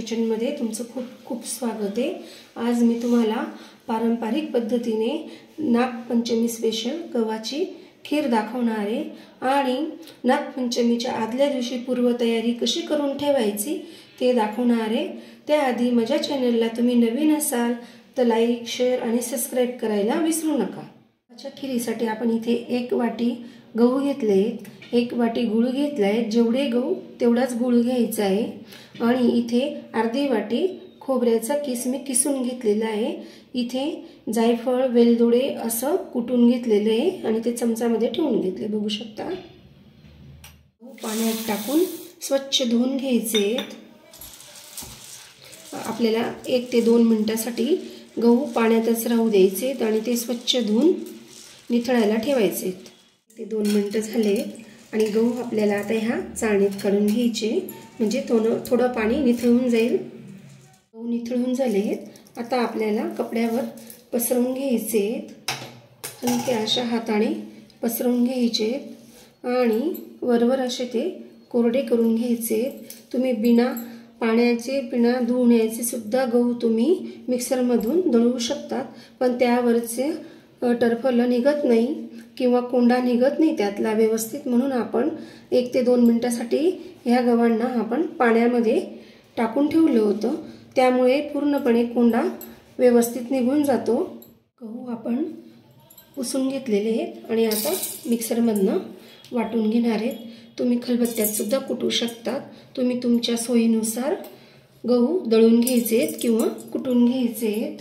किचनमध्ये तुमचं खूप खूप स्वागत आहे। आज मी तुम्हाला पारंपरिक पद्धतीने नागपंचमी स्पेशल गव्हाची खीर दाखवणार आहे आणि नागपंचमीच्या आदल्या दिवशी पूर्वतयारी कशी करून ठेवायची ते दाखवणार आहे। त्याआधी माझ्या चॅनलला तुम्ही नवीन असाल तर लाईक, शेअर आणि सबस्क्राइब करायला विसरू नका। आजच्या खीरीसाठी आपण इथे 1 वाटी गहू घेतले, 1 वाटी गूळ घेतलाय। जेवढे गहू तेवढाच गूळ घ्यायचा आहे आणि इथे अर्धी वाटी खोबऱ्याचा किस मी किसून घेतलेला आहे। इथे जायफळ, वेलदोडे असं कुटून घेतलेले आहे आणि ते चमचामध्ये ठेवून घेतले, बघू शकता। पाण्यात टाकून स्वच्छ धुवून घ्यायचे। आपल्याला 1 ते 2 मिनिटांसाठी गहू पाण्यातच राहू द्यायचे आणि ते स्वच्छ धुवून निथळायला ठेवायचे। ते 2 मिनिटं झाले आणि गहू आपल्याला आता ह्या चाळणीत काढून घ्यायचे, म्हणजे थोडं पाणी निथळून जाईल। गहू निथळून झाले, आता आपल्याला कपड्यावर पसरवून घ्यायचे। हलक्या अशा हाताने पसरवून घ्यायचे आणि वरवर असे ते कोरडे करून घ्यायचे। तुम्ही बिना पाण्याचे, बिना धुण्याचे सुद्धा गहू तुम्ही मिक्सरमधून दळू शकतात, पण त्यावरचे टरफल निघत नाही किंवा कोंडा निघत नाही त्यातला व्यवस्थित, म्हणून आपण 1 ते 2 मिनिटांसाठी ह्या गव्हांना आपण पाण्यामध्ये टाकून ठेवलं होतं, त्यामुळे पूर्णपणे कोंडा व्यवस्थित निघून जातो। गहू आपण पुसून घेतलेले आहेत आणि आता मिक्सरमधनं वाटून घेणार आहेत। तुम्ही खलबत्त्यात सुद्धा कुटू शकतात, तुम्ही तुमच्या सोयीनुसार गहू दळून घ्यायचे किंवा कुटून घ्यायचे।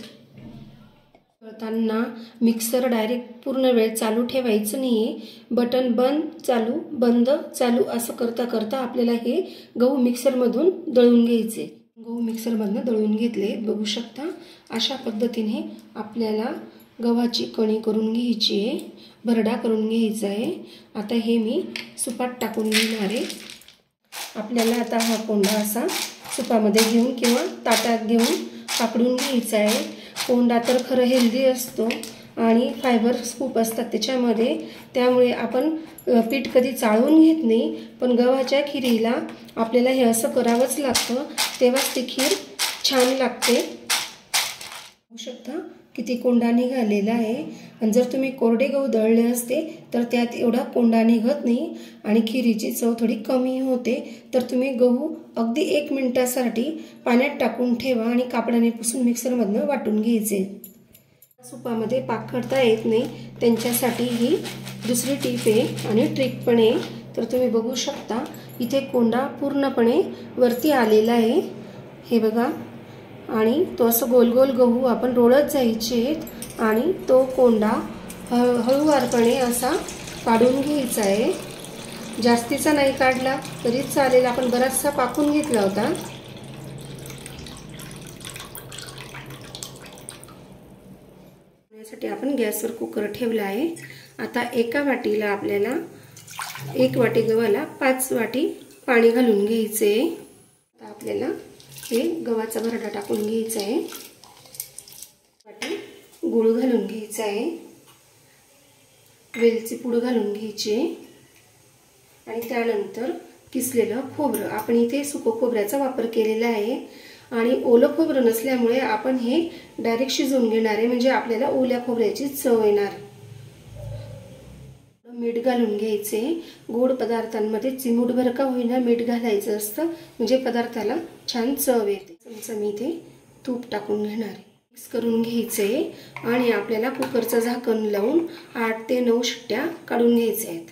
दळताना मिक्सर डायरेक्ट पूर्ण वेळ चालू ठेवायचं नाहीये, बटन बंद चालू बंद चालू असं करता करता आपल्याला हे गहू मिक्सरमधून दळून घ्यायचे। गहू मिक्सरमधनं दळून घेतले, बघू शकता। अशा पद्धतीने आपल्याला गव्हाची कणी करून घ्यायची आहे, भरडा करून घ्यायचा आहे। आता हे मी सुपात टाकून घेणार आहे। आपल्याला आता हा कोंडा असा सुपामध्ये घेऊन किंवा ताटात घेऊन पाकडून घ्यायचा आहे। कोंडा तर खरं हेल्दी असतो आणि फायबर्स खूप असतात त्याच्यामध्ये, त्यामुळे आपण पीठ कधी चाळून घेत नाही, पण गव्हाच्या खीरीला आपल्याला हे असं करावंच लागतं, तेव्हाच ती खीर छान लागते। बघू शकता किती कोंडा निघालेला आहे आणि जर तुम्ही कोरडे गहू दळले असते तर त्यात एवढा कोंडा निघत नाही आणि खीरीची चव थोडी कमी होते। तर तुम्ही गहू अगदी 1 मिनिटासाठी पाण्यात टाकून ठेवा आणि कापडाने पुसून मिक्सरमधनं वाटून घ्यायचे। सुपामध्ये पाक करता येत नाही त्यांच्यासाठी ही दुसरी टीप आहे आणि ट्रिक पण आहे। तर तुम्ही बघू शकता इथे कोंडा पूर्णपणे वरती आलेला आहे, हे बघा, आणि तो असं गोल गोल गहू आपण रोळत जायचे आणि तो कोंडा हळूवारपणे असा काढून घ्यायचा आहे। जास्तीचा नाही काढला तरी चालेल, आपण बराचसा पाकून घेतला होता। यासाठी आपण गॅसवर कुकर ठेवला आहे। आता एका वाटीला आपल्याला 1 वाटी गव्हाला 5 वाटी पाणी घालून घ्यायचे। आता आपल्याला हे गव्हाचा भरडा टाकून घ्यायचा आहे, वाटी गूळ घालून घ्यायचा आहे, वेलची पूड घालून घ्यायची आणि त्यानंतर किसलेलं खोबरं। आपण इथे सुकं खोबऱ्याचा वापर केलेला आहे आणि ओलं खोबरं नसल्यामुळे आपण हे डायरेक्ट शिजवून घेणार आहे, म्हणजे आपल्याला ओल्या खोबऱ्याची चव येणार। मीठ घालून घ्यायचे। गोड पदार्थांमध्ये चिमूटभर का होईना मीठ घालायचं असतं, म्हणजे पदार्थाला छान चव येते। चमचा मी इथे तूप टाकून घेणार आहे, मिक्स करून घ्यायचे आणि आपल्याला कुकरचं झाकण लावून 8 ते 9 शिट्ट्या काढून घ्यायच्या आहेत।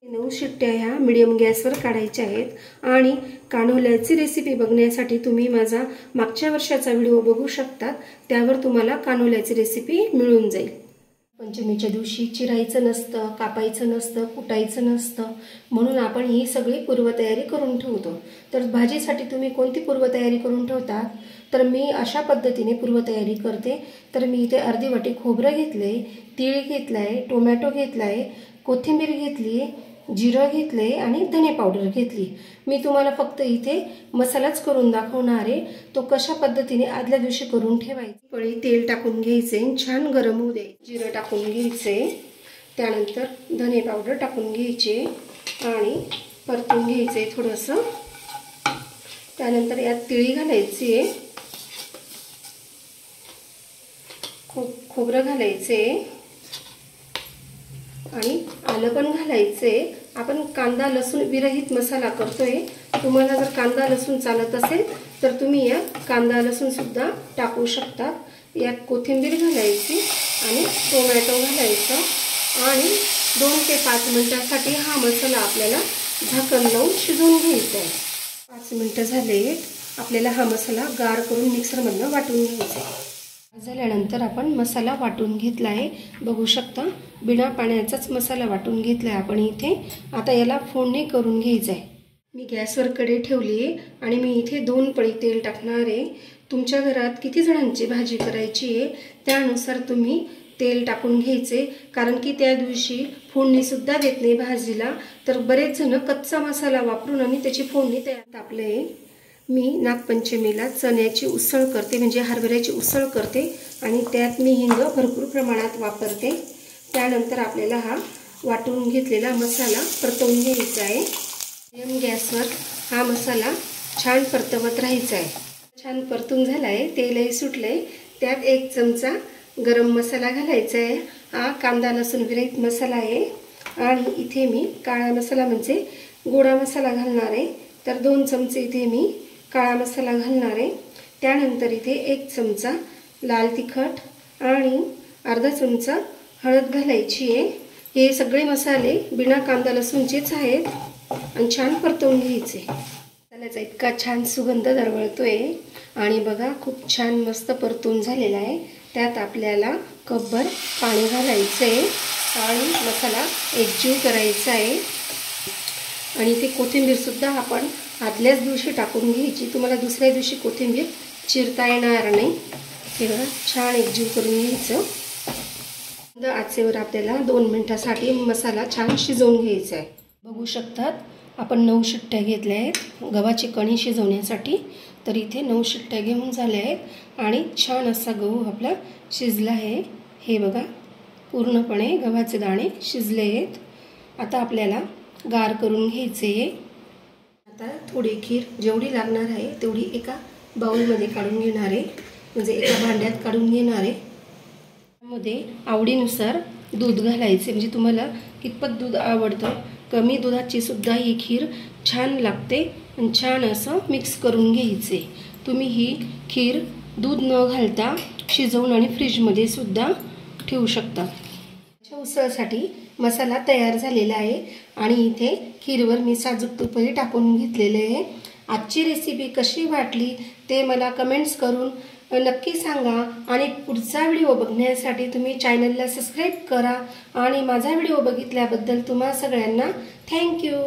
9 शिट्ट्या ह्या मीडियम गॅसवर काढायच्या आहेत आणि कानोल्याची रेसिपी बघण्यासाठी तुम्ही माझा मागच्या वर्षाचा व्हिडिओ बघू शकता, त्यावर तुम्हाला कानोल्याची रेसिपी मिळून जाईल। पंचमीच्या दिवशी चिरायचं नसतं, कापायचं नसतं, कुटायचं नसतं, म्हणून आपण ही सगळी पूर्वतयारी करून ठेवतो। तर भाजीसाठी तुम्ही कोणती पूर्वतयारी करून ठेवतात, तर मी अशा पद्धतीने पूर्वतयारी करते। तर मी इथे अर्धी वाटी खोबरं घेतले, तीळ घेतलाय, टोमॅटो घेतलाय, कोथिंबीर घेतली, जिरं घेतले आणि धने पावडर घेतली। मी तुम्हाला फक्त इथे मसालाच करून दाखवणार आहे, तो कशा पद्धतीने आदल्या दिवशी करून ठेवायचा। पळी तेल टाकून घ्यायचे, छान गरम होऊ द्यायचे, जिरं टाकून घ्यायचे, त्यानंतर धने पावडर टाकून घ्यायचे आणि परतून घ्यायचे थोडंसं। त्यानंतर यात तिळी घालायची आहे, खोबरं घालायचे आणि आलं पण घालायचे। आपण कांदा लसूण विरहित मसाला करतोय। तुम्हाला जर कांदा लसूण चालत असेल तर तुम्ही यात कांदा लसूण सुद्धा टाकू शकता। यात कोथिंबीर घालायची आणि टोमॅटो घालायचा आणि 2 ते 5 मिनिटांसाठी हा मसाला आपल्याला झाकण लावून शिजवून घ्यायचा आहे। 5 मिनिटं झाले, आपल्याला हा मसाला गार करून मिक्सरमधून वाटून घ्यायचा आहे। झाल्यानंतर आपण मसाला वाटून घेतला आहे, बघू शकता बिना पाण्याचाच मसाला वाटून घेतला आहे आपण इथे। आता याला फोडणी करून घ्यायचं आहे। मी गॅसवर कढई ठेवली आहे आणि मी इथे 2 पळी तेल टाकणार आहे। तुमच्या घरात किती जणांची भाजी करायची आहे त्यानुसार तुम्ही तेल टाकून घ्यायचे, कारण की त्या दिवशी फोडणी सुद्धा देत नाही भाजीला, तर बरेच जण कच्चा मसाला वापरून आणि त्याची फोडणी तयार आपले। मी नागपंचमीला चण्याची उसळ करते, म्हणजे हरभऱ्याची उसळ करते आणि त्यात मी हिंग भरपूर प्रमाणात वापरते। त्यानंतर आपल्याला हा वाटून घेतलेला मसाला परतवून घ्यायचा आहे। मध्यम गॅसवर हा मसाला छान परतवत राहायचा आहे। छान परतून झालाय, तेलही सुटले। त्यात 1 चमचा गरम मसाला घालायचा आहे। हा कांदा लसूण विरहित मसाला आहे आणि इथे मी काळा मसाला म्हणजे गोडा मसाला घालणार आहे, तर 2 चमचे इथे मी काळा मसाला घालणार आहे। त्यानंतर इथे 1 चमचा लाल तिखट आणि अर्धा चमचा हळद घालायची आहे। हे सगळे मसाले बिना कांदा लसूणचेच आहेत आणि छान परतवून घ्यायचे। मसाल्याचा इतका छान सुगंध दरवळतोय आणि बघा खूप छान मस्त परतून झालेला आहे। त्यात आपल्याला कपभर पाणी घालायचं आहे आणि मसाला एकजीव करायचा आहे। आणि इथे कोथिंबीर सुद्धा आपण आदल्याच दिवशी टाकून घ्यायची, तुम्हाला दुसऱ्या दिवशी कोथिंबीर चिरता येणार नाही। हे बघा छान एकजीव करून घ्यायचं। आचेवर आपल्याला 2 मिनिटांसाठी मसाला छान शिजवून घ्यायचा आहे। बघू शकतात आपण 9 शिट्ट्या घेतल्या आहेत गव्हाची कणी शिजवण्यासाठी, तर इथे 9 शिट्ट्या घेऊन झाल्या आहेत आणि छान असा गहू आपला शिजला आहे। हे बघा पूर्णपणे गव्हाचे दाणे शिजले आहेत। आता आपल्याला गार करून घ्यायचे आहे। आता थोडी खीर जेवढी लागणार आहे तेवढी एका बाउलमध्ये काढून घेणार आहे, म्हणजे एका भांड्यात काढून घेणार आहे। त्यामध्ये आवडीनुसार दूध घालायचे, म्हणजे तुम्हाला कितपत दूध आवडतं, कमी दुधाची सुद्धा ही खीर छान लागते आणि छान असं मिक्स करून घ्यायचे। तुम्ही ही खीर दूध न घालता शिजवून आणि फ्रीजमध्ये सुद्धा ठेवू शकता। उसळसाठी मसाला तयार झालेला आहे आणि इथे खीरवर मी साजूक तूपही टाकून घेतलेले आहे। आजची रेसिपी कशी वाटली ते मला कमेंट्स करून नक्की सांगा आणि पुढचा व्हिडिओ बघण्यासाठी तुम्ही चॅनलला सबस्क्राईब करा आणि माझा व्हिडिओ बघितल्याबद्दल तुम्हा सगळ्यांना थँक्यू।